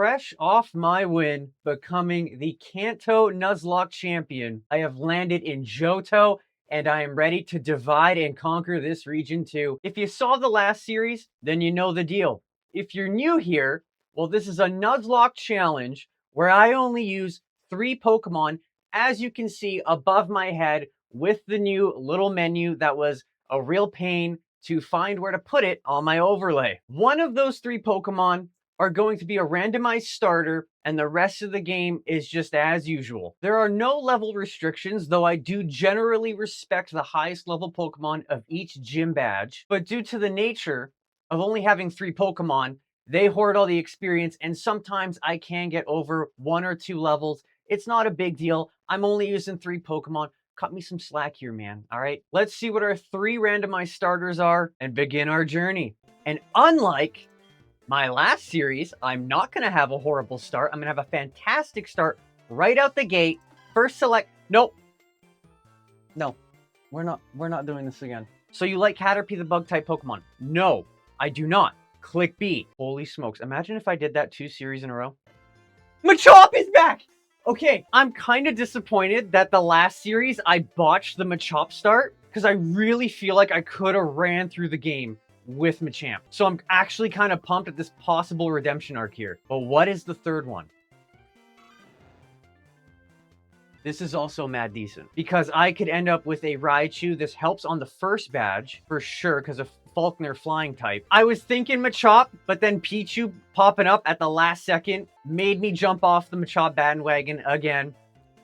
Fresh off my win, becoming the Kanto Nuzlocke champion, I have landed in Johto, and I am ready to divide and conquer this region too. If you saw the last series, then you know the deal. If you're new here, well, this is a Nuzlocke challenge where I only use 3 Pokemon, as you can see above my head with the new little menu that was a real pain to find where to put it on my overlay. One of those 3 Pokemon are going to be a randomized starter, and the rest of the game is just as usual. There are no level restrictions, though I do generally respect the highest level Pokemon of each gym badge, but due to the nature of only having 3 Pokemon, they hoard all the experience, and sometimes I can get over 1 or 2 levels. It's not a big deal. I'm only using 3 Pokemon. Cut me some slack here, man. All right, let's see what our 3 randomized starters are and begin our journey. And unlike my last series, I'm not going to have a horrible start. I'm going to have a fantastic start right out the gate. First select. Nope. No, we're not doing this again. So you like Caterpie the bug type Pokemon? No, I do not. Click B. Holy smokes. Imagine if I did that 2 series in a row. Machop is back! Okay, I'm kind of disappointed that the last series I botched the Machop start because I really feel like I could have ran through the game with Machamp. So I'm actually kind of pumped at this possible redemption arc here. But what is the third one? This is also mad decent because I could end up with a Raichu. This helps on the first badge for sure because of Falkner flying type. I was thinking Machop, but then Pichu popping up at the last second made me jump off the Machop bandwagon again.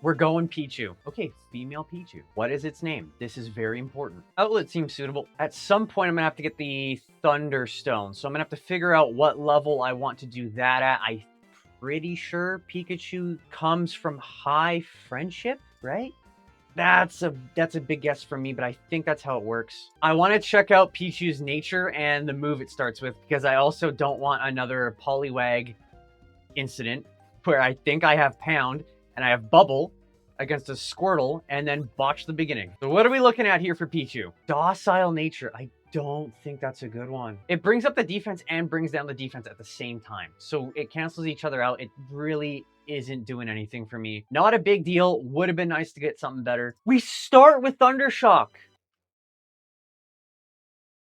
We're going Pichu. Okay, female Pichu. What is its name? This is very important. Outlet seems suitable. At some point, I'm gonna have to get the Thunderstone. So I'm gonna have to figure out what level I want to do that at. I'm pretty sure Pikachu comes from high friendship, right? That's a big guess for me, but I think that's how it works. I want to check out Pichu's nature and the move it starts with, because I also don't want another Poliwag incident where I think I have Pound and I have Bubble against a Squirtle and then botch the beginning. So what are we looking at here for Pichu? Docile nature. I don't think that's a good one. It brings up the defense and brings down the defense at the same time. So it cancels each other out. It really isn't doing anything for me. Not a big deal. Would have been nice to get something better. We start with Thundershock.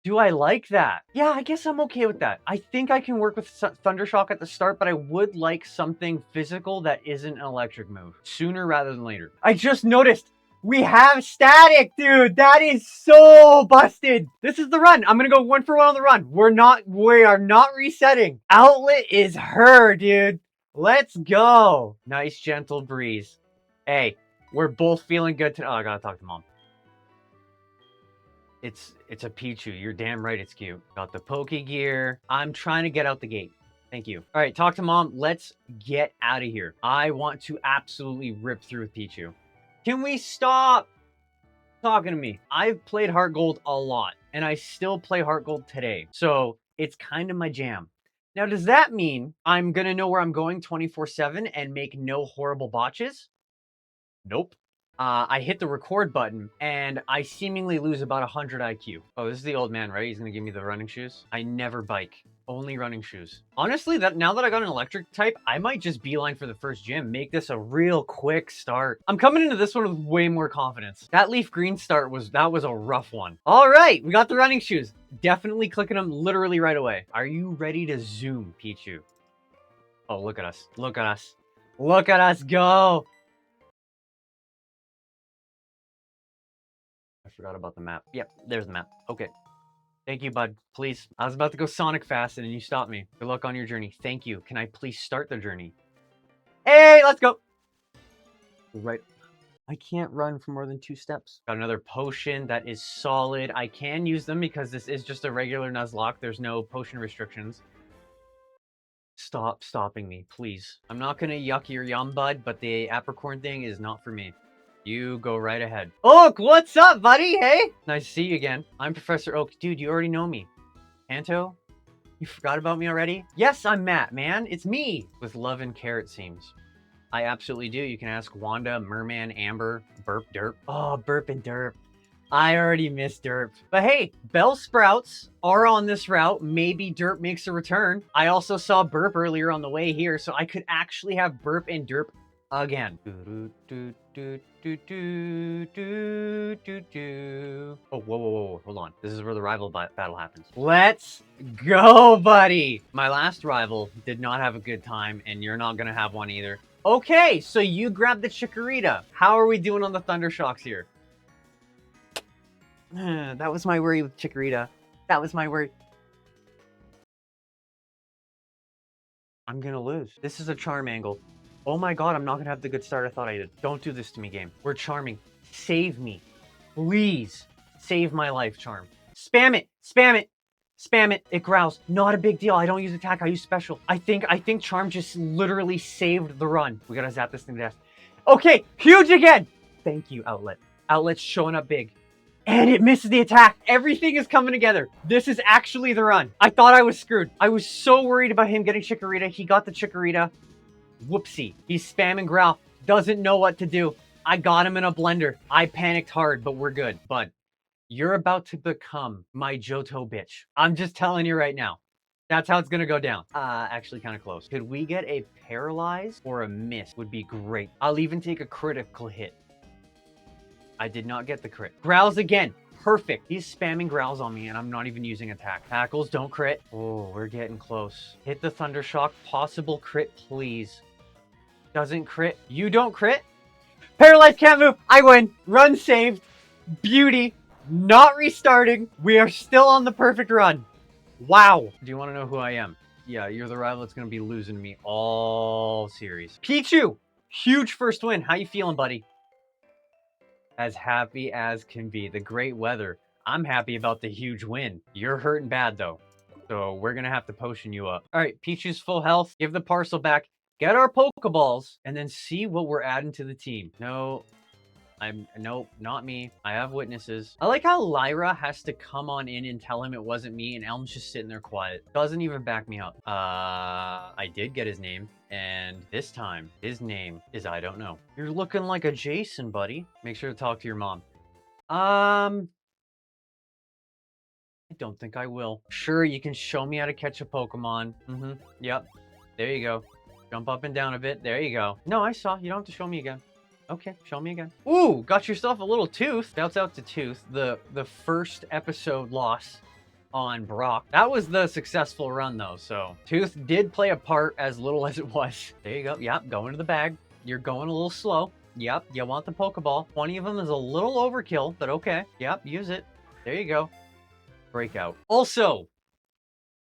Do I like that? Yeah, I guess I'm okay with that. I think I can work with Thundershock at the start, but I would like something physical that isn't an electric move. Sooner rather than later. I just noticed we have static, dude. That is so busted. This is the run. I'm gonna go 1 for 1 on the run. We are not resetting. Outlet is her, dude. Let's go. Nice gentle breeze. Hey, we're both feeling good today. Oh, I gotta talk to Mom. It's a Pichu. You're damn right it's cute. Got the Poke Gear. I'm trying to get out the gate. Thank you. All right, talk to Mom. Let's get out of here. I want to absolutely rip through with Pichu. Can we stop talking to me? I've played HeartGold a lot, and I still play HeartGold today. So it's kind of my jam. Now, does that mean I'm going to know where I'm going 24/7 and make no horrible botches? Nope. I hit the record button, and I seemingly lose about 100 IQ. Oh, this is the old man, right? He's going to give me the running shoes. I never bike. Only running shoes. Honestly, now that I got an electric type, I might just beeline for the first gym. Make this a real quick start. I'm coming into this one with way more confidence. That leaf green start was a rough one. All right, we got the running shoes. Definitely clicking them literally right away. Are you ready to zoom, Pichu? Oh, look at us. Look at us. Look at us go. I forgot about the map. Yep, there's the map. Okay. Thank you, bud. Please. I was about to go Sonic fast and you stopped me. Good luck on your journey. Thank you. Can I please start the journey? Hey, let's go. Right. I can't run for more than 2 steps. Got another potion that is solid. I can use them because this is just a regular Nuzlocke. There's no potion restrictions. Stop stopping me, please. I'm not going to yuck your yum, bud, but the apricorn thing is not for me. You go right ahead. Oak, what's up, buddy? Hey? Nice to see you again. I'm Professor Oak. Dude, you already know me. Kanto? You forgot about me already? Yes, I'm Matt, man. It's me. With love and care, it seems. I absolutely do. You can ask Wanda, Merman, Amber, Burp, Derp. Oh, Burp and Derp. I already missed Derp. But hey, Bell Sprouts are on this route. Maybe Derp makes a return. I also saw Burp earlier on the way here, so I could actually have Burp and Derp again. Oh, whoa. Hold on. This is where the rival battle happens. Let's go, buddy. My last rival did not have a good time, and you're not going to have one either. Okay, so you grabbed the Chikorita. How are we doing on the Thunder Shocks here? That was my worry with Chikorita. That was my worry. I'm gonna lose. This is a charm angle. Oh my god, I'm not gonna have the good start I thought I did. Don't do this to me, game. We're charming. Save me. Please. Save my life, charm. Spam it! Spam it! Spam it. It growls. Not a big deal. I don't use attack. I use special. I think charm just literally saved the run. We gotta zap this thing to death. Okay, huge again! Thank you, Outlet. Outlet's showing up big. And it misses the attack. Everything is coming together. This is actually the run. I thought I was screwed. I was so worried about him getting Chikorita. He got the Chikorita. Whoopsie. He's spamming growl. Doesn't know what to do. I got him in a blender. I panicked hard, but we're good. Bud, you're about to become my Johto bitch. I'm just telling you right now. That's how it's gonna go down. Actually kind of close. Could we get a paralyze or a miss? Would be great. I'll even take a critical hit. I did not get the crit. Growls again. Perfect. He's spamming growls on me, and I'm not even using attack. Tackles, don't crit. Oh, we're getting close. Hit the Thunder Shock. Possible crit, please. Doesn't crit. You don't crit. Paralyzed, can't move. I win. Run saved. Beauty. Not restarting. We are still on the perfect run. Wow. Do you want to know who I am? Yeah, you're the rival that's going to be losing to me all series. Pichu. Huge first win. How you feeling, buddy? As happy as can be. The great weather. I'm happy about the huge win. You're hurting bad, though. So we're going to have to potion you up. All right, Pichu's full health. Give the parcel back. Get our Pokeballs. And then see what we're adding to the team. No, nope, not me. I have witnesses. I like how Lyra has to come on in and tell him it wasn't me, and Elm's just sitting there quiet. Doesn't even back me up. I did get his name, and this time, his name is I don't know. You're looking like a Jason, buddy. Make sure to talk to your mom. I don't think I will. Sure, you can show me how to catch a Pokemon. Yep. There you go. Jump up and down a bit. There you go. No, I saw. You don't have to show me again. Okay, show me again. Ooh, got yourself a little Tooth. Shouts out to Tooth, the first episode loss on Brock. That was the successful run, though, so Tooth did play a part as little as it was. There you go. Yep, go into the bag. You're going a little slow. Yep, you want the Pokeball. 20 of them is a little overkill, but okay. Yep, use it. There you go. Breakout. Also,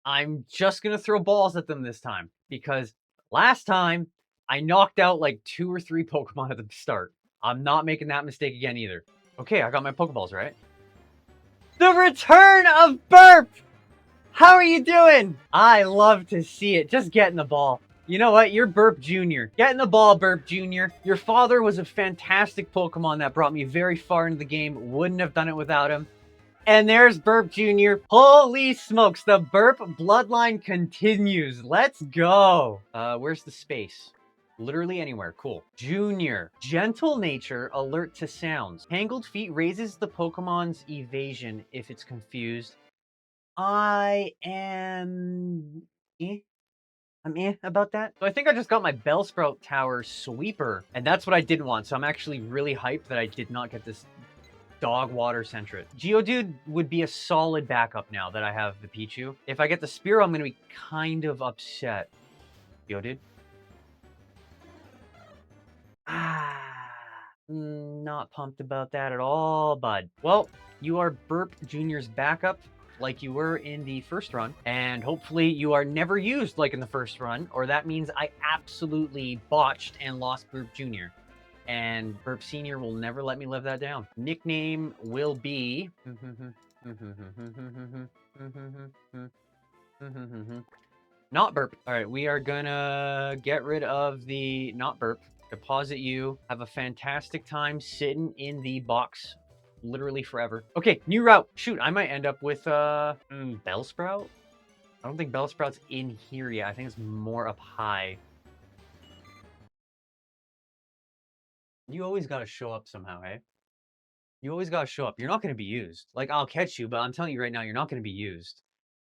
I'm just going to throw balls at them this time, because last time, I knocked out like 2 or 3 Pokemon at the start. I'm not making that mistake again either. Okay, I got my Pokeballs, right? The return of Burp! How are you doing? I love to see it. Just get in the ball. You know what? You're Burp Jr. Get in the ball, Burp Jr. Your father was a fantastic Pokemon that brought me very far into the game. Wouldn't have done it without him. And there's Burp Jr. Holy smokes, the Burp bloodline continues. Let's go. Where's the space? Literally anywhere. Cool. Junior. Gentle nature, alert to sounds. Tangled feet raises the Pokemon's evasion if it's confused. I am... I'm about that. So I think I just got my Bellsprout Tower Sweeper, and that's what I didn't want. So I'm actually really hyped that I did not get this dog water Sentret. Geodude would be a solid backup now that I have the Pichu. If I get the Spearow, I'm going to be kind of upset. Geodude. Not pumped about that at all, bud. Well, you are Burp Jr.'s backup like you were in the first run, and hopefully you are never used like in the first run, or that means I absolutely botched and lost Burp Jr. And Burp Sr. will never let me live that down. Nickname will be... Not Burp. All right, we are gonna get rid of the not Burp. Deposit you. Have a fantastic time sitting in the box literally forever. Okay, new route. Shoot, I might end up with Bellsprout? I don't think Bellsprout's in here yet. I think it's more up high. You always gotta show up somehow, eh? You always gotta show up. You're not gonna be used. Like, I'll catch you, but I'm telling you right now, you're not gonna be used.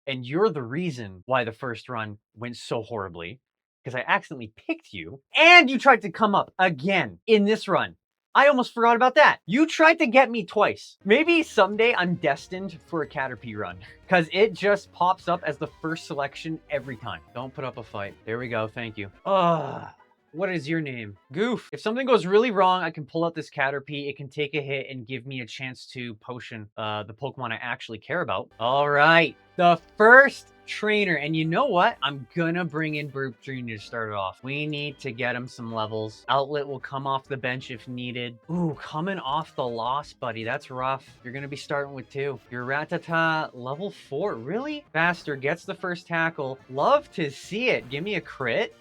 And you're the reason why the first run went so horribly, because I accidentally picked you, and you tried to come up again in this run. I almost forgot about that. You tried to get me twice. Maybe someday I'm destined for a Caterpie run, because it just pops up as the first selection every time. Don't put up a fight. There we go. Thank you. Ugh. What is your name? Goof. If something goes really wrong, I can pull out this Caterpie. It can take a hit and give me a chance to potion the Pokemon I actually care about. All right. The first trainer. And you know what? I'm gonna bring in Burp Jr. to start it off. We need to get him some levels. Outlet will come off the bench if needed. Ooh, coming off the loss, buddy. That's rough. You're gonna be starting with 2. Your Rattata, level 4. Really? Faster gets the first tackle. Love to see it. Give me a crit.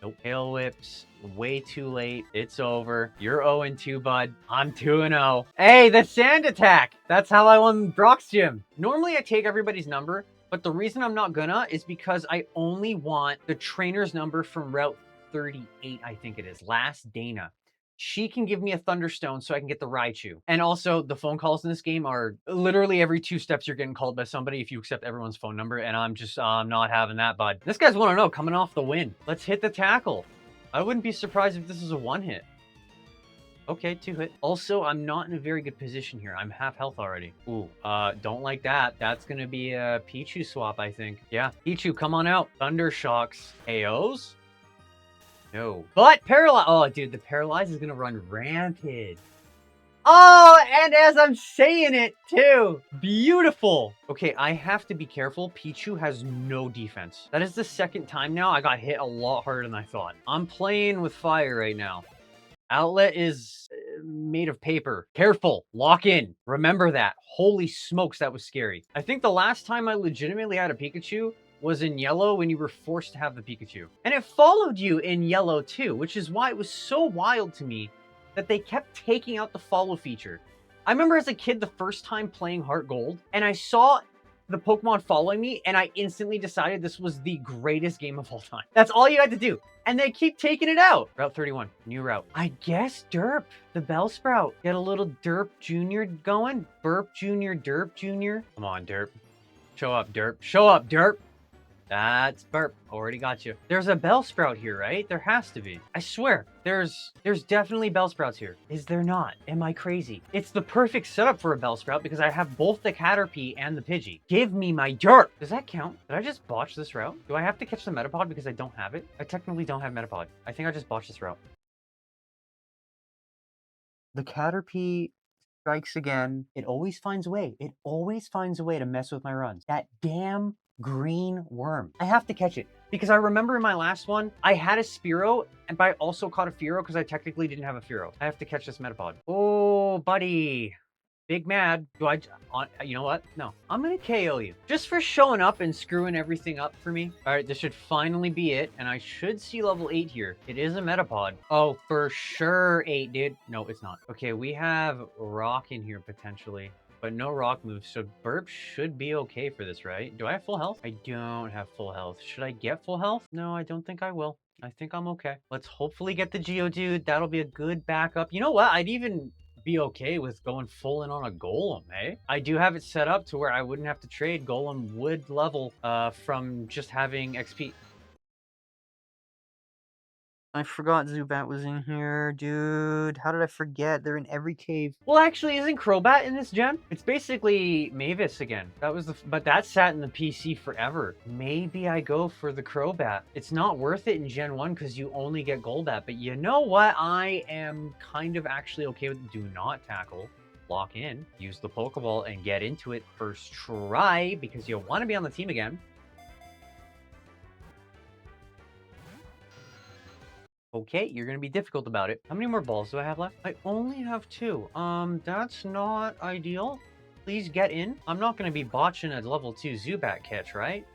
Nope. Tail whips. Way too late. It's over. You're 0-2, bud. I'm 2-0. Hey, the sand attack. That's how I won Brock's gym. Normally, I take everybody's number, but the reason I'm not gonna is because I only want the trainer's number from Route 38, I think it is. Last Dana. She can give me a Thunderstone so I can get the Raichu. And also, the phone calls in this game are literally every 2 steps you're getting called by somebody if you accept everyone's phone number, and I'm just not having that, bud. This guy's 1-0 coming off the win. Let's hit the tackle. I wouldn't be surprised if this is a 1-hit. Okay, 2-hit. Also, I'm not in a very good position here. I'm half health already. Ooh, don't like that. That's gonna be a Pichu swap, I think. Yeah, Pichu, come on out. Thunder Shocks. AOs? No. But Paralyze. Oh, dude, the Paralyze is going to run rampant. Oh, and as I'm saying it, too. Beautiful. Okay, I have to be careful. Pichu has no defense. That is the second time now I got hit a lot harder than I thought. I'm playing with fire right now. Outlet is made of paper. Careful. Lock in. Remember that. Holy smokes, that was scary. I think the last time I legitimately had a Pikachu was in yellow when you were forced to have the Pikachu. And it followed you in yellow too, which is why it was so wild to me that they kept taking out the follow feature. I remember as a kid the first time playing HeartGold, and I saw the Pokemon following me, and I instantly decided this was the greatest game of all time. That's all you had to do. And they keep taking it out. Route 31, new route. I guess Derp, the Bellsprout. Get a little Derp Jr. going. Burp Jr., Derp Jr. Come on, Derp. Show up, Derp. Show up, Derp. That's Burp. Already got you. There's a Bellsprout here, right? There has to be. I swear, there's definitely Bellsprouts here. Is there not? Am I crazy? It's the perfect setup for a Bellsprout because I have both the Caterpie and the Pidgey. Give me my Derp. Does that count? Did I just botch this route? Do I have to catch the Metapod because I don't have it? I technically don't have Metapod. I think I just botched this route. The Caterpie strikes again. It always finds a way. It always finds a way to mess with my runs. That damn green worm. I have to catch it because I remember in my last one, I had a Spearow, but I also caught a Fearow because I technically didn't have a Fearow. I have to catch this Metapod. Oh, buddy. Big mad. You know what? No, I'm going to KO you just for showing up and screwing everything up for me. All right, this should finally be it. And I should see level 8 here. It is a Metapod. Oh, for sure 8, dude. No, it's not. Okay, we have Rock in here potentially, but no Rock moves. So Burp should be okay for this, right? Do I have full health? I don't have full health. Should I get full health? No, I don't think I will. I think I'm okay. Let's hopefully get the Geodude. That'll be a good backup. You know what? I'd even be okay with going full in on a Golem, eh? I do have it set up to where I wouldn't have to trade. Golem would level from just having XP. I forgot Zubat was in here, dude. How did I forget? They're in every cave. Well, actually, isn't Crobat in this gen? It's basically Mavis again. That was but that sat in the PC forever. Maybe I go for the Crobat. It's not worth it in Gen 1 because you only get Golbat. But you know what? I am kind of actually okay with do not tackle. Lock in, use the Pokeball, and get into it first try because you want to be on the team again. Okay, you're gonna be difficult about it. How many more balls do I have left? I only have 2. That's not ideal. Please get in. I'm not gonna be botching a level 2 Zubat catch, right?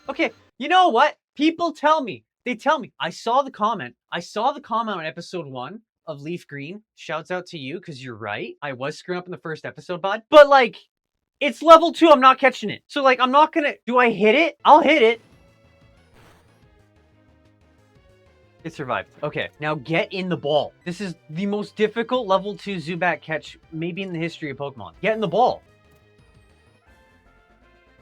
Okay, you know what? People tell me. They tell me. I saw the comment. I saw the comment on episode 1 of Leaf Green. Shouts out to you, because you're right. I was screwing up in the first episode, bud. But, like, it's level 2. I'm not catching it. So, like, I'm not gonna... Do I hit it? I'll hit it. It survived. Okay, now get in the ball. This is the most difficult level 2 Zubat catch maybe in the history of Pokemon. Get in the ball.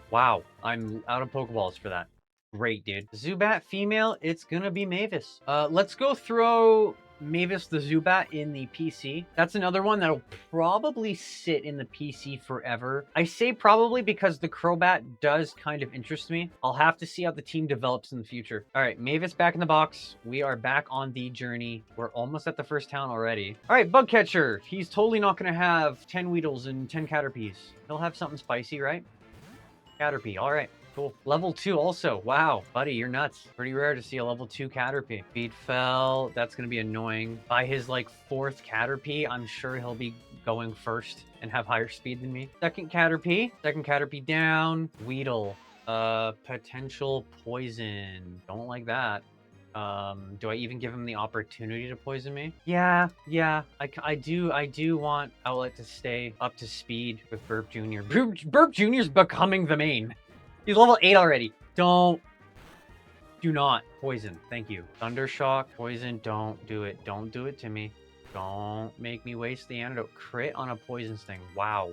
Wow, I'm out of Pokeballs for that. Great, dude. Zubat female, it's gonna be Mavis. Let's go throw Mavis the Zubat in the PC. That's another one that'll probably sit in the PC forever. I say probably because the Crobat does kind of interest me. I'll have to see how the team develops in the future. All right, Mavis back in the box. We are back on the journey. We're almost at the first town already. All right, Bug Catcher. He's totally not gonna have 10 Weedles and 10 Caterpies. He'll have something spicy, right? Caterpie, all right, cool. Level 2 also. Wow, buddy, you're nuts. Pretty rare to see a level 2 Caterpie. Speed fell. That's gonna be annoying. By his like 4th Caterpie, I'm sure he'll be going first and have higher speed than me. Second Caterpie down. Weedle. Potential poison. Don't like that. Do I even give him the opportunity to poison me? Yeah, I do want Outlet to stay up to speed with Burp Jr. Burp Jr.'s becoming the main. He's level 8 already. Do not poison. Thank you. Thundershock, poison, don't do it. Don't do it to me. Don't make me waste the antidote. Crit on a poison sting. Wow.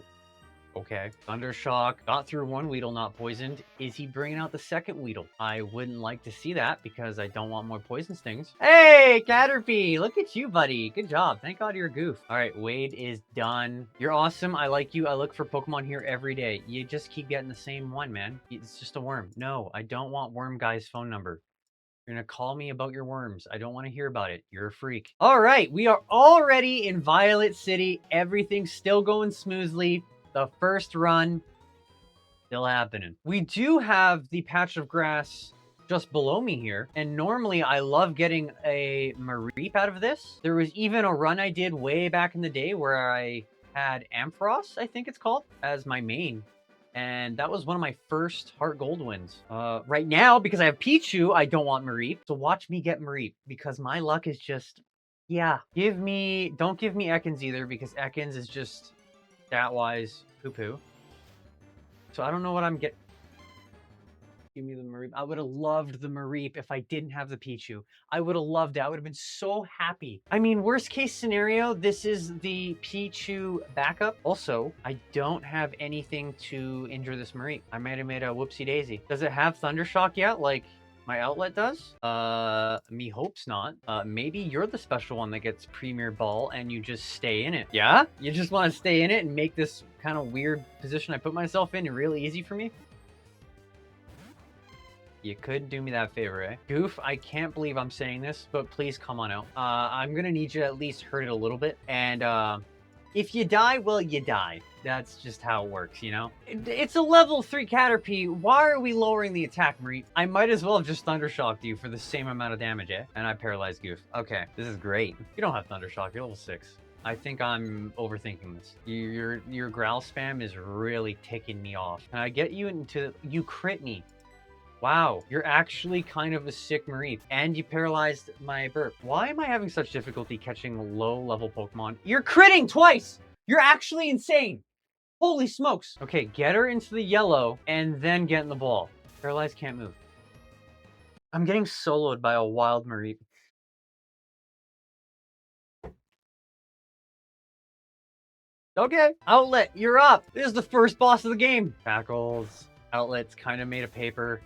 Okay. Thundershock. Got through one Weedle not poisoned. Is he bringing out the second Weedle? I wouldn't like to see that because I don't want more poison stings. Hey, Caterpie! Look at you, buddy. Good job. Thank God you're a goof. All right, Wade is done. You're awesome. I like you. I look for Pokemon here every day. You just keep getting the same one, man. It's just a worm. No, I don't want Worm Guy's phone number. You're gonna call me about your worms. I don't want to hear about it. You're a freak. All right, we are already in Violet City. Everything's still going smoothly. The first run, still happening. We do have the patch of grass just below me here, and normally I love getting a Mareep out of this. There was even a run I did way back in the day where I had Ampharos, I think it's called, as my main. And that was one of my first HeartGold wins. Right now, because I have Pichu, I don't want Mareep. So watch me get Mareep, because my luck is just, yeah. Don't give me Ekans either, because Ekans is just stat-wise poo-poo. So I don't know what I'm getting. Give me the Mareep. I would have loved the Mareep if I didn't have the Pichu. I would have loved it. I would have been so happy. I mean, worst case scenario, this is the Pichu backup. Also, I don't have anything to injure this Mareep. I might have made a whoopsie daisy. Does it have Thundershock yet? Like my Outlet does? Me hopes not. Maybe you're the special one that gets Premier Ball and you just stay in it. Yeah? You just want to stay in it and make this kind of weird position I put myself in really easy for me? You could do me that favor, eh? Goof, I can't believe I'm saying this, but please come on out. I'm gonna need you to at least hurt it a little bit. And if you die, well, you die. That's just how it works, you know? It's a level 3 Caterpie. Why are we lowering the attack, Mareep? I might as well have just Thundershocked you for the same amount of damage, eh? And I paralyzed Goof. Okay, this is great. You don't have Thundershock, you're level 6. I think I'm overthinking this. Your growl spam is really ticking me off. Can I get you into... You crit me. Wow, you're actually kind of a sick Mareep, and you paralyzed my Burp. Why am I having such difficulty catching low-level Pokemon? You're critting twice! You're actually insane! Holy smokes! Okay, get her into the yellow, and then get in the ball. Paralyzed can't move. I'm getting soloed by a wild Mareep. Okay, Outlet, you're up! This is the first boss of the game! Tackles, Outlet's kind of made of paper.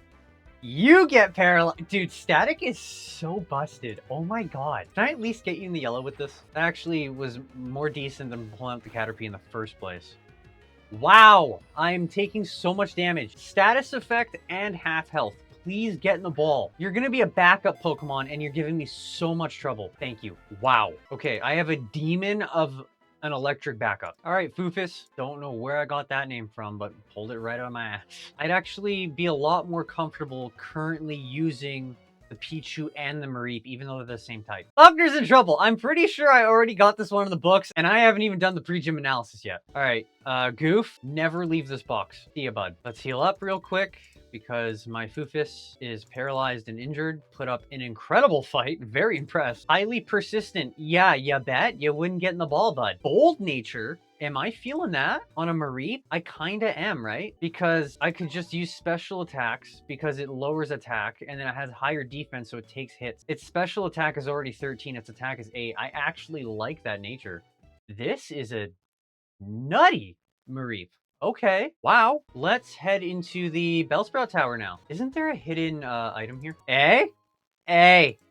You get paralyzed. Dude, Static is so busted. Oh my god. Can I at least get you in the yellow with this? That actually was more decent than pulling out the Caterpie in the first place. Wow. I'm taking so much damage. Status effect and half health. Please get in the ball. You're going to be a backup Pokemon and you're giving me so much trouble. Thank you. Wow. Okay, I have a demon of an electric backup. All right, Foofus. Don't know where I got that name from, but pulled it right out of my ass. I'd actually be a lot more comfortable currently using the Pichu and the Mareep, even though they're the same type. Falkner's in trouble. I'm pretty sure I already got this one in the books, and I haven't even done the pre-gym analysis yet. All right, Goof, never leave this box. See ya, bud. Let's heal up real quick, because my Foofus is paralyzed and injured. Put up an incredible fight. Very impressed. Highly persistent. Yeah, you bet. You wouldn't get in the ball, bud. Bold nature. Am I feeling that on a Mareep? I kinda am, right? Because I could just use special attacks because it lowers attack, and then it has higher defense, so it takes hits. Its special attack is already 13, its attack is 8. I actually like that nature. This is a nutty Mareep. Okay, wow. Let's head into the Bellsprout Tower now. Isn't there a hidden item here?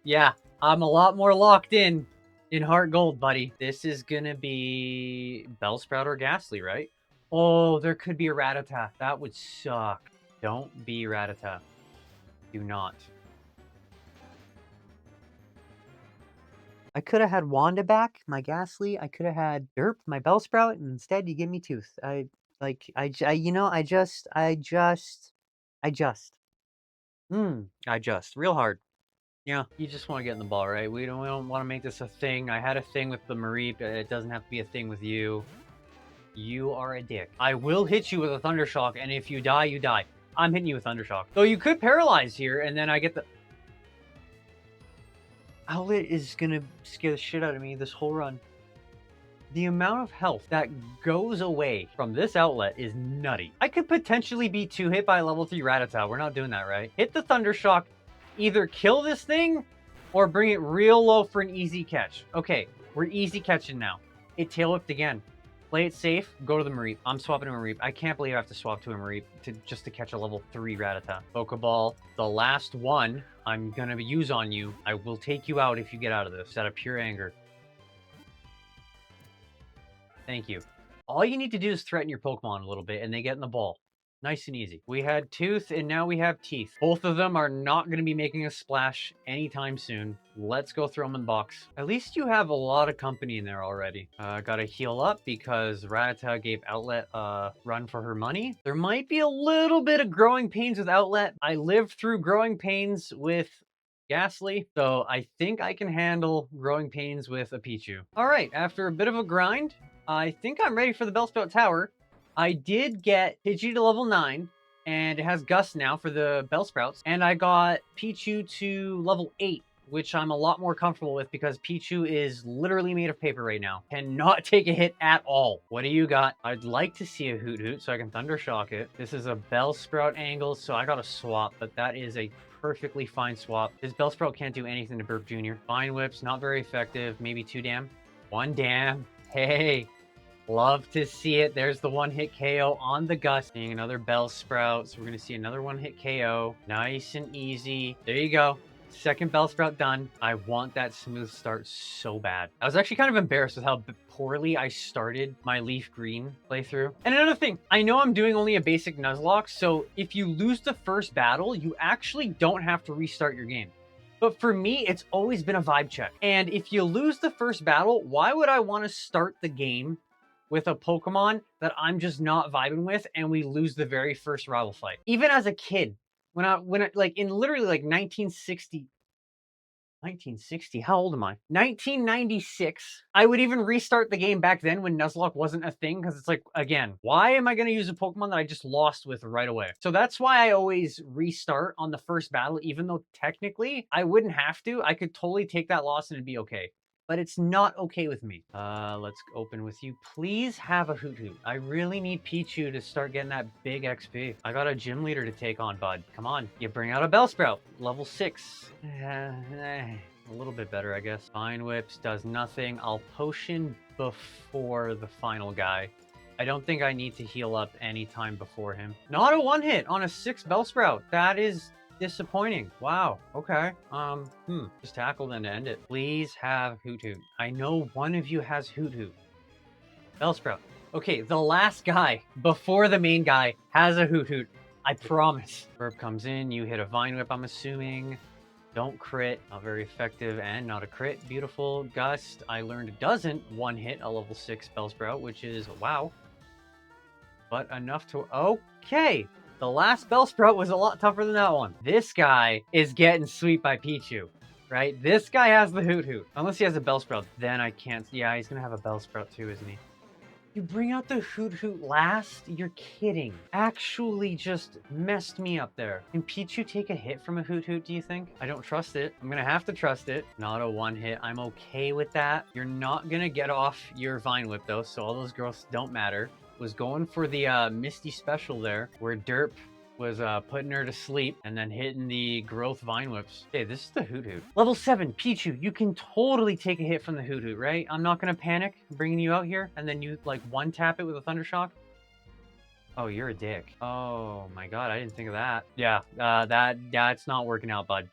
Yeah, I'm a lot more locked in HeartGold, buddy. This is gonna be Bellsprout or Ghastly, right? Oh, there could be a Rattata. That would suck. Don't be Rattata. Do not. I could have had Wanda back, my Ghastly. I could have had Derp, my Bellsprout, and instead you give me Tooth. You know, I just. Real hard. Yeah, you just want to get in the ball, right? We don't want to make this a thing. I had a thing with the Mareep. It doesn't have to be a thing with you. You are a dick. I will hit you with a Thundershock, and if you die, you die. I'm hitting you with Thundershock. Though you could paralyze here, and then I get the... Outlet is gonna scare the shit out of me this whole run. The amount of health that goes away from this outlet is nutty. I could potentially be 2-hit by a level 3 Rattata. We're not doing that, right? Hit the Thundershock, either kill this thing or bring it real low for an easy catch. Okay, we're easy catching now. It tail whipped again. Play it safe, go to the Mareep. I'm swapping to a Mareep. I can't believe I have to swap to a Mareep just to catch a level 3 Rattata. Pokeball, the last one I'm gonna use on you. I will take you out if you get out of this out of pure anger. Thank you. All you need to do is threaten your Pokemon a little bit and they get in the ball. Nice and easy. We had Tooth and now we have Teeth. Both of them are not going to be making a splash anytime soon. Let's go throw them in the box. At least you have a lot of company in there already. Gotta heal up because Rattata gave Outlet a run for her money. There might be a little bit of growing pains with Outlet. I lived through growing pains with Ghastly, so I think I can handle growing pains with a Pichu. All right, after a bit of a grind, I think I'm ready for the Bellsprout Tower. I did get Pidgey to level 9, and it has Gust now for the Bellsprouts. And I got Pichu to level 8, which I'm a lot more comfortable with because Pichu is literally made of paper right now. Cannot take a hit at all. What do you got? I'd like to see a Hoot Hoot so I can Thundershock it. This is a Bellsprout angle, so I got a swap, but that is a perfectly fine swap. This Bellsprout can't do anything to Burp Jr. Vine Whip's not very effective. Maybe 2 dam. 1 dam. Hey. Love to see it. There's the 1-hit KO on the Gust. Seeing another Bellsprout. So we're going to see another 1-hit KO. Nice and easy. There you go. Second Bellsprout done. I want that smooth start so bad. I was actually kind of embarrassed with how poorly I started my Leaf Green playthrough. And another thing, I know I'm doing only a basic Nuzlocke, so if you lose the first battle, you actually don't have to restart your game. But for me, it's always been a vibe check. And if you lose the first battle, why would I want to start the game with a Pokemon that I'm just not vibing with and we lose the very first rival fight? Even as a kid, when I like in literally like 1960, how old am I? 1996. I would even restart the game back then when Nuzlocke wasn't a thing because it's like, again, why am I going to use a Pokemon that I just lost with right away? So that's why I always restart on the first battle, even though technically I wouldn't have to. I could totally take that loss and it'd be okay. But it's not okay with me. Let's open with you. Please have a Hoot Hoot. I really need Pichu to start getting that big XP. I got a gym leader to take on, bud. Come on. You bring out a Bellsprout. Level 6. A little bit better, I guess. Vine Whips does nothing. I'll potion before the final guy. I don't think I need to heal up anytime before him. Not a 1-hit on a 6 Bellsprout. That is disappointing. Wow. Okay. Just tackle then to end it. Please have Hoot Hoot. I know one of you has Hoot Hoot. Bellsprout. Okay, the last guy before the main guy has a Hoot Hoot. I promise. Burp comes in. You hit a Vine Whip, I'm assuming. Don't crit. Not very effective and not a crit. Beautiful. Gust. I learned it doesn't 1-hit a level 6 Bellsprout, which is wow. But enough to... Okay. The last Bellsprout was a lot tougher than that one. This guy is getting sweet by Pichu, right? This guy has the Hoot Hoot. Unless he has a Bellsprout, then I can't. Yeah, he's going to have a Bellsprout too, isn't he? You bring out the Hoot Hoot last? You're kidding. Actually just messed me up there. Can Pichu take a hit from a Hoot Hoot, do you think? I don't trust it. I'm gonna have to trust it. Not a one hit. I'm okay with that. You're not gonna get off your Vine Whip though, so all those girls don't matter. Was going for the Misty special there, where Derp was putting her to sleep and then hitting the growth Vine Whips. Okay, this is the Hoot Hoot. Level 7, Pichu, you can totally take a hit from the Hoot Hoot, right? I'm not gonna panic bringing you out here and then you like one tap it with a Thunder Shock. Oh, you're a dick. Oh my god, I didn't think of that. Yeah, that's not working out, bud.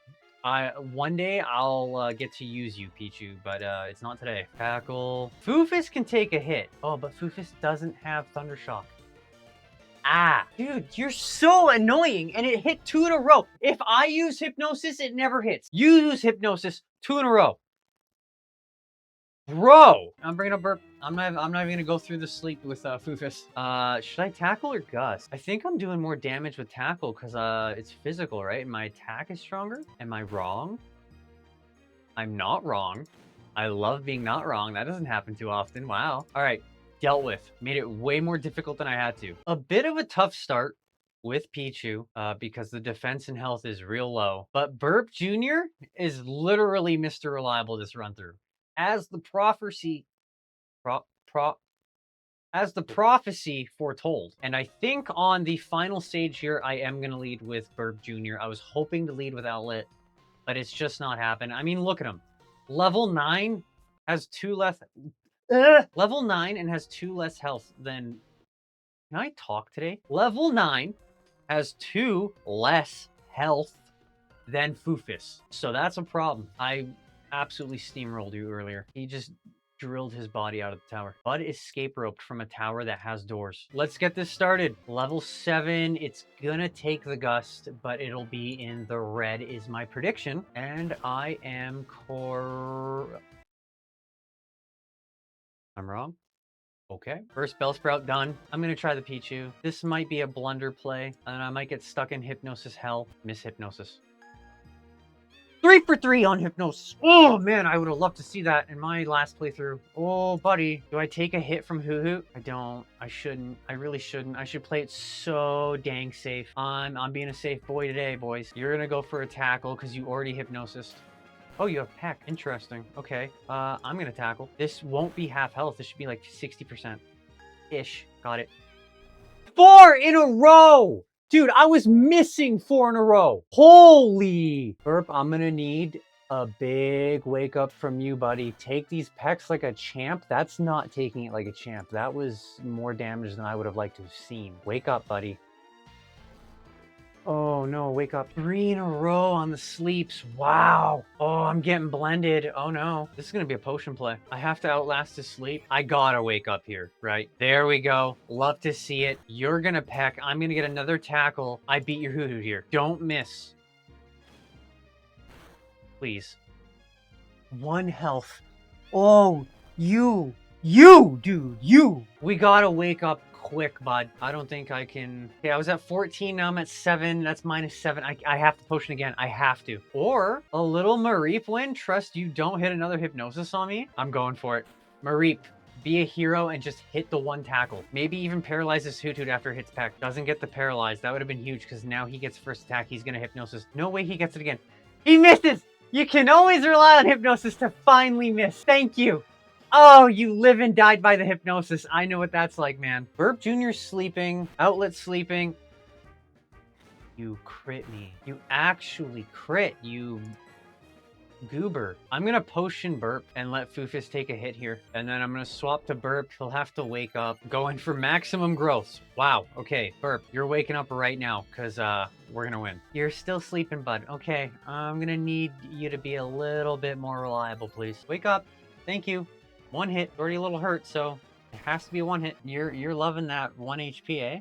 One day I'll get to use you, Pichu, but it's not today. Tackle. Foofus can take a hit. Oh, but Foofus doesn't have Thunder Shock. Ah, dude, you're so annoying, and it hit 2 in a row. If I use Hypnosis, it never hits. You use Hypnosis 2 in a row. Bro! I'm bringing up Burp. I'm not even gonna go through the sleep with Foofus. Should I tackle or Gust? I think I'm doing more damage with tackle because it's physical, right? And my attack is stronger. Am I wrong? I'm not wrong. I love being not wrong. That doesn't happen too often. Wow. All right. Dealt with. Made it way more difficult than I had to. A bit of a tough start with Pichu because the defense and health is real low. But Burp Jr. is literally Mr. Reliable this run through. As the prophecy foretold. And I think on the final stage here, I am going to lead with Burp Jr. I was hoping to lead with Outlet, but it's just not happened. I mean, look at him. Level 9 has 2 less... Level 9 and has 2 less health than... Can I talk today? Level 9 has 2 less health than Foofus. So that's a problem. I absolutely steamrolled you earlier. He just drilled his body out of the tower. Bud escape roped from a tower that has doors. Let's get this started. Level 7. It's gonna take the Gust, but it'll be in the red is my prediction. And I am I'm wrong. Okay. First Bellsprout done. I'm going to try the Pichu. This might be a blunder play, and I might get stuck in Hypnosis hell. Miss Hypnosis. 3 for 3 on Hypnosis. Oh, man, I would have loved to see that in my last playthrough. Oh, buddy. Do I take a hit from Hoot Hoot? I don't. I shouldn't. I really shouldn't. I should play it so dang safe. I'm being a safe boy today, boys. You're going to go for a tackle because you already Hypnosis. Oh, you have Peck. Interesting. Okay. I'm gonna tackle. This won't be half health. This should be like 60%-ish. Got it. 4 in a row! Dude, I was missing 4 in a row. Holy! Burp, I'm gonna need a big wake up from you, buddy. Take these Pecks like a champ. That's not taking it like a champ. That was more damage than I would have liked to have seen. Wake up, buddy. Oh no, wake up. 3 in a row on the sleeps. Wow. Oh, I'm getting blended. Oh no. This is going to be a potion play. I have to outlast his sleep. I gotta wake up here, right? There we go. Love to see it. You're going to Peck. I'm going to get another tackle. I beat your Hoot Hoot here. Don't miss. Please. 1 health. Oh, you, dude, you. We gotta wake up quick, bud. I don't think I can... Okay, I was at 14, now I'm at 7. That's -7. I have to potion again. I have to. Or a little Mareep win. Trust you don't hit another Hypnosis on me. I'm going for it. Mareep, be a hero and just hit the 1 tackle. Maybe even paralyze this Hoot Hoot after it hits Peck. Doesn't get the paralyze. That would have been huge because now he gets first attack. He's gonna Hypnosis. No way he gets it again. He misses! You can always rely on Hypnosis to finally miss. Thank you. Oh, you live and died by the Hypnosis. I know what that's like, man. Burp Jr. sleeping. Outlet sleeping. You crit me. You actually crit, you goober. I'm going to potion Burp and let Foofus take a hit here. And then I'm going to swap to Burp. He'll have to wake up. Going for maximum growth. Wow. Okay, Burp, you're waking up right now because we're going to win. You're still sleeping, bud. Okay, I'm going to need you to be a little bit more reliable, please. Wake up. Thank you. 1 hit, already a little hurt, so it has to be a 1 hit. You're loving that 1 HP, eh?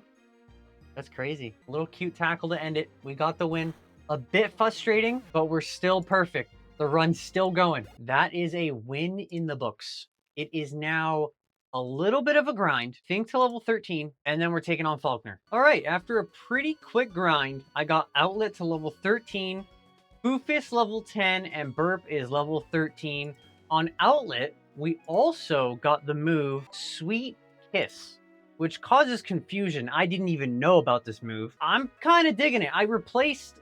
That's crazy. A little cute tackle to end it. We got the win. A bit frustrating, but we're still perfect. The run's still going. That is a win in the books. It is now a little bit of a grind. Think to level 13, and then we're taking on Falkner. All right, after a pretty quick grind, I got Outlet to level 13, Foofus level 10, and Burp is level 13. On Outlet, we also got the move Sweet Kiss, which causes confusion. I didn't even know about this move. I'm kind of digging it. I replaced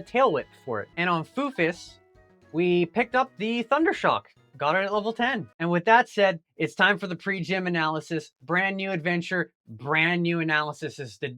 Tail Whip for it. And on Foofus, we picked up the Thundershock. Got it at level 10. And with that said, it's time for the pre-gym analysis. Brand new adventure, brand new analysis is to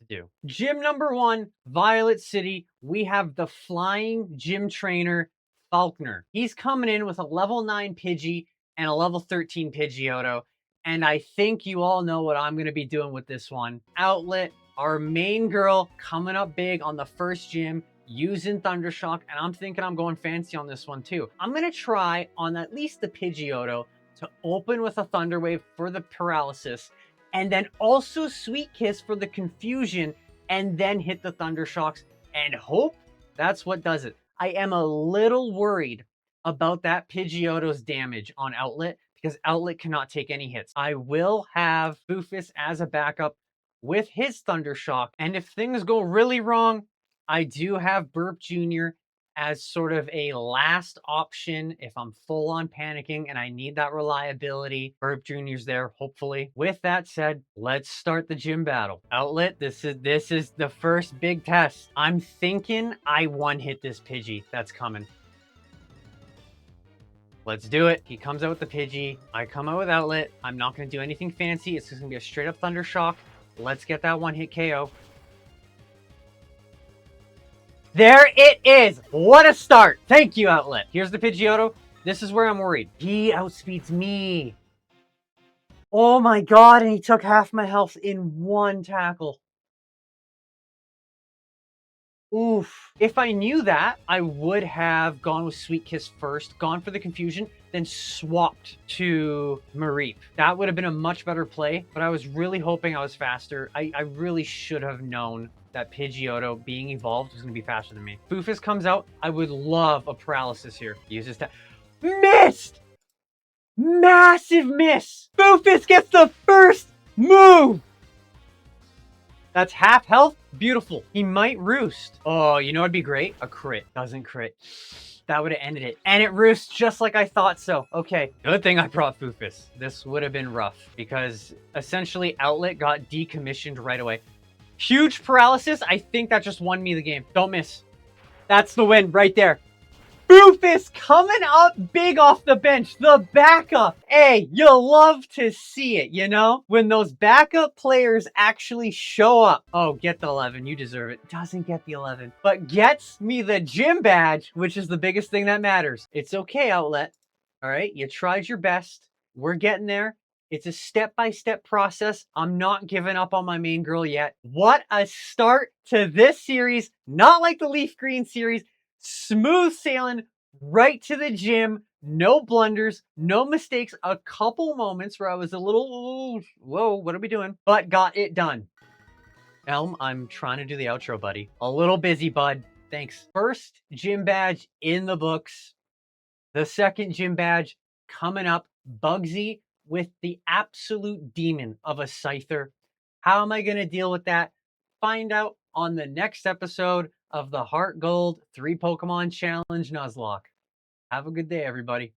do. Gym number 1, Violet City. We have the flying gym trainer, Falkner. He's coming in with a level 9 Pidgey and a level 13 Pidgeotto. And I think you all know what I'm going to be doing with this one. Outlet, our main girl, coming up big on the first gym, using Thundershock, and I'm thinking I'm going fancy on this one too. I'm going to try on at least the Pidgeotto to open with a Thunder Wave for the paralysis, and then also Sweet Kiss for the confusion, and then hit the Thundershocks, and hope that's what does it. I am a little worried about that Pidgeotto's damage on Outlet, because Outlet cannot take any hits. I will have Foofus as a backup with his Thundershock, and if things go really wrong, I do have Burp Jr. as sort of a last option if I'm full on panicking and I need that reliability. Burp Jr.'s there, hopefully. With that said, let's start the gym battle. Outlet, this is the first big test. I'm thinking I one-hit this Pidgey that's coming. Let's do it. He comes out with the Pidgey. I come out with Outlet. I'm not going to do anything fancy. It's just going to be a straight up Thundershock. Let's get that one-hit KO. There it is! What a start! Thank you, Outlet. Here's the Pidgeotto. This is where I'm worried. He outspeeds me. Oh my god, and he took half my health in one tackle. Oof. If I knew that, I would have gone with Sweet Kiss first, gone for the confusion, then swapped to Mareep. That would have been a much better play, but I was really hoping I was faster. I really should have known that Pidgeotto being evolved was going to be faster than me. Foofus comes out. I would love a paralysis here. Uses that. Missed! Massive miss! Foofus gets the first move! That's half health. Beautiful. He might roost. Oh, you know what'd be great? A crit. Doesn't crit. That would have ended it. And it roosts just like I thought so. Okay. Good thing I brought Foofus. This would have been rough because essentially Outlet got decommissioned right away. Huge paralysis. I think that just won me the game. Don't miss. That's the win right there. Foofus coming up big off the bench. The backup. Hey, you'll love to see it, you know? When those backup players actually show up. Oh, get the 11. You deserve it. Doesn't get the 11. But gets me the gym badge, which is the biggest thing that matters. It's okay, Outlet. All right? You tried your best. We're getting there. It's a step-by-step process. I'm not giving up on my main girl yet. What a start to this series. Not like the Leaf Green series. Smooth sailing right to the gym. No blunders, no mistakes. A couple moments where I was a little, whoa, what are we doing? But got it done. Elm, I'm trying to do the outro, buddy. A little busy, bud. Thanks. First gym badge in the books. The second gym badge coming up. Bugsy with the absolute demon of a Scyther. How am I going to deal with that? Find out on the next episode of the HeartGold 3 Pokemon Challenge Nuzlocke. Have a good day, everybody.